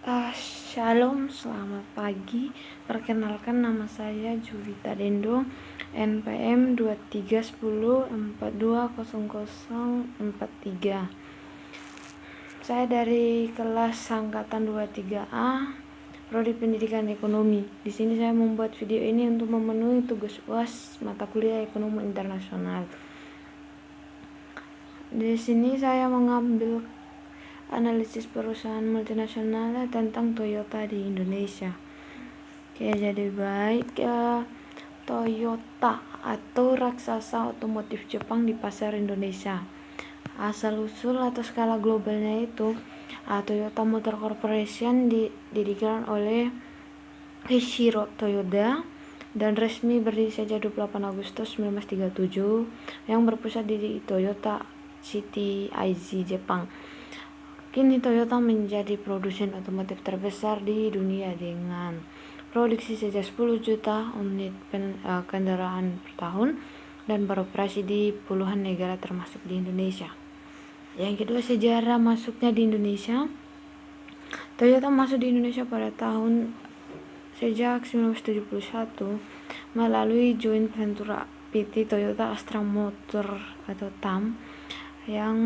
Shalom, selamat pagi. Perkenalkan, nama saya Juwita Dendo, NPM 2310420043. Saya dari kelas angkatan 23A, Prodi Pendidikan Ekonomi. Di sini saya membuat video ini untuk memenuhi tugas UAS mata kuliah Ekonomi Internasional. Di sini saya mengambil analisis perusahaan multinasional tentang Toyota di Indonesia. Oke, jadi baik, Toyota atau raksasa otomotif Jepang di pasar Indonesia. Asal usul atau skala globalnya itu, Toyota Motor Corporation didirikan oleh Hishiro Toyoda dan resmi berdiri sejak 28 Agustus 1937 yang berpusat di Toyota City Aichi, Jepang. Kini Toyota menjadi produsen otomotif terbesar di dunia dengan produksi sejak 10 juta unit kendaraan per tahun dan beroperasi di puluhan negara termasuk di Indonesia. Yang kedua, sejarah masuknya di Indonesia. Toyota masuk di Indonesia pada tahun sejak 1971 melalui joint venture PT Toyota Astra Motor atau TAM yang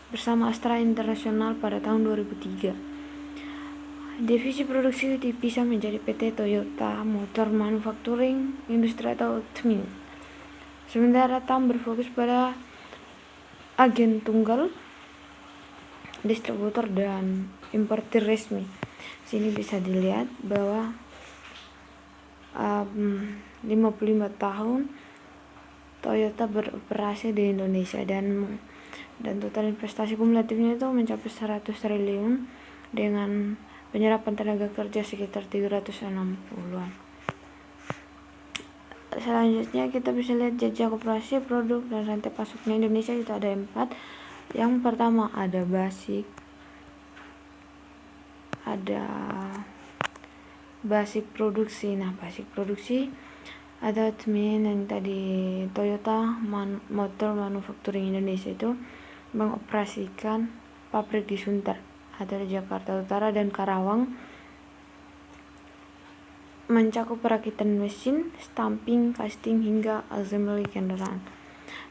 bersama Astra International pada tahun 2003. Divisi produksi dipisah menjadi PT Toyota Motor Manufacturing Industri atau TMIN. Sementara TAM berfokus pada agen tunggal, distributor dan importir resmi. Sini bisa dilihat bahwa 55 tahun Toyota beroperasi di Indonesia dan total investasi kumulatifnya itu mencapai 100 triliun dengan penyerapan tenaga kerja sekitar 360-an. Selanjutnya kita bisa lihat jejak operasi, produk, dan rantai pasoknya Indonesia itu ada 4. Yang pertama ada basic produksi. Basic produksi ada TMIN yang tadi Toyota Motor Manufacturing Indonesia itu mengoperasikan pabrik di Sunter atau di Jakarta Utara dan Karawang, mencakup perakitan mesin, stamping, casting hingga assembly kendaraan.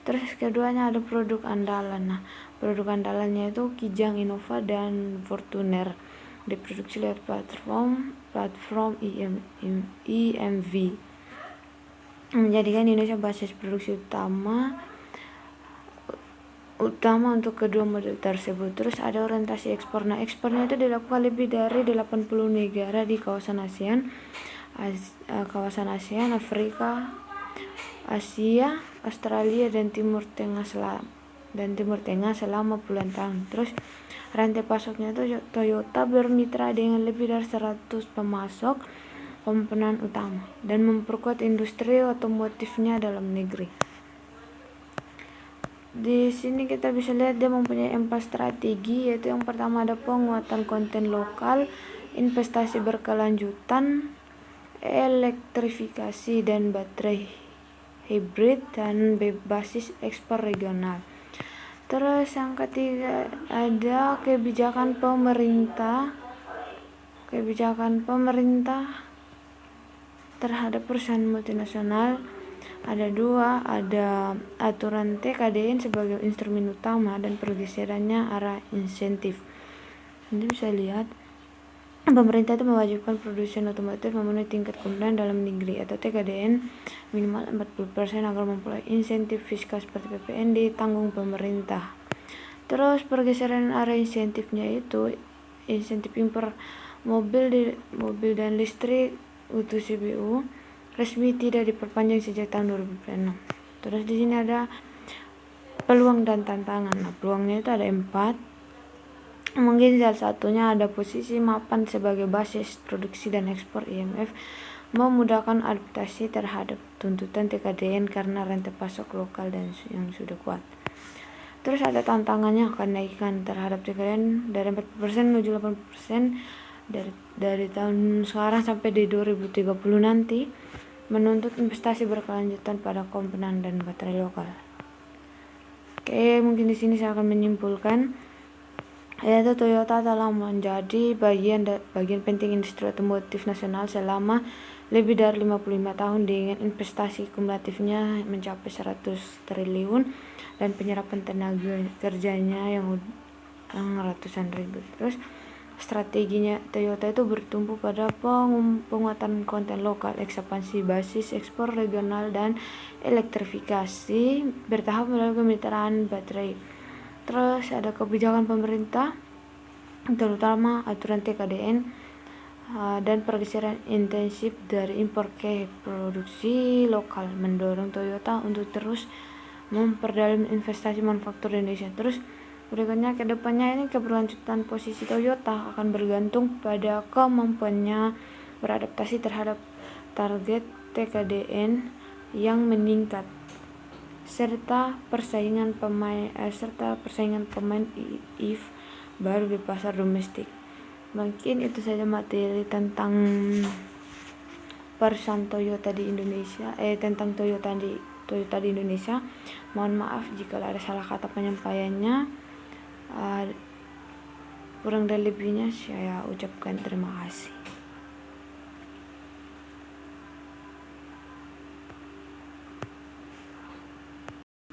Terus keduanya ada produk andalan. Produk andalannya itu Kijang Innova dan Fortuner, diproduksi lewat platform EMV, menjadikan Indonesia basis produksi utama untuk kedua model tersebut. Terus ada orientasi ekspor. Ekspornya itu dilakukan lebih dari 80 negara di kawasan ASEAN, Afrika, Asia, Australia dan Timur Tengah selama puluhan tahun. Terus rantai pasoknya itu Toyota bermitra dengan lebih dari 100 pemasok komponen utama dan memperkuat industri otomotifnya dalam negeri. Di sini kita bisa lihat dia mempunyai 4 strategi, yaitu yang pertama ada penguatan konten lokal, investasi berkelanjutan, elektrifikasi dan baterai hybrid, dan berbasis ekspor regional. Terus yang ketiga ada kebijakan pemerintah terhadap perusahaan multinasional. Ada 2, ada aturan TKDN sebagai instrumen utama dan pergeserannya arah insentif. Ini bisa lihat pemerintah itu mewajibkan produsen otomotif memenuhi tingkat komponen dalam negeri atau TKDN minimal 40% agar memperoleh insentif fiskal seperti PPN ditanggung pemerintah. Terus pergeseran arah insentifnya itu insentif impor mobil dan listrik UTCBU resmi tidak diperpanjang sejak tahun 2006. Terus di sini ada peluang dan tantangan. Peluangnya itu ada 4. Mungkin salah satunya ada posisi mapan sebagai basis produksi dan ekspor IMF memudahkan adaptasi terhadap tuntutan TKDN karena rantai pasok lokal dan yang sudah kuat. Terus ada tantangannya, kenaikan terhadap TKDN dari 40% menuju 80% dari tahun sekarang sampai di 2030 nanti, menuntut investasi berkelanjutan pada komponen dan baterai lokal. Oke, mungkin di sini saya akan menyimpulkan yaitu Toyota telah menjadi bagian penting industri otomotif nasional selama lebih dari 55 tahun dengan investasi kumulatifnya mencapai 100 triliun dan penyerapan tenaga kerjanya yang ratusan ribu. Terus strateginya Toyota itu bertumpu pada penguatan konten lokal, ekspansi basis ekspor regional, dan elektrifikasi bertahap melalui kemitraan baterai. Terus ada kebijakan pemerintah, terutama aturan TKDN dan pergeseran intensif dari impor ke produksi lokal, mendorong Toyota untuk terus memperdalam investasi manufaktur Indonesia. Terus berikutnya kedepannya ini keberlanjutan posisi Toyota akan bergantung pada kemampuannya beradaptasi terhadap target TKDN yang meningkat serta persaingan pemain EV baru di pasar domestik. Mungkin itu saja materi tentang perusahaan Toyota di Indonesia, tentang Toyota di Indonesia. Mohon maaf jika ada salah kata penyampaiannya. Kurang dan lebihnya saya ucapkan terima kasih.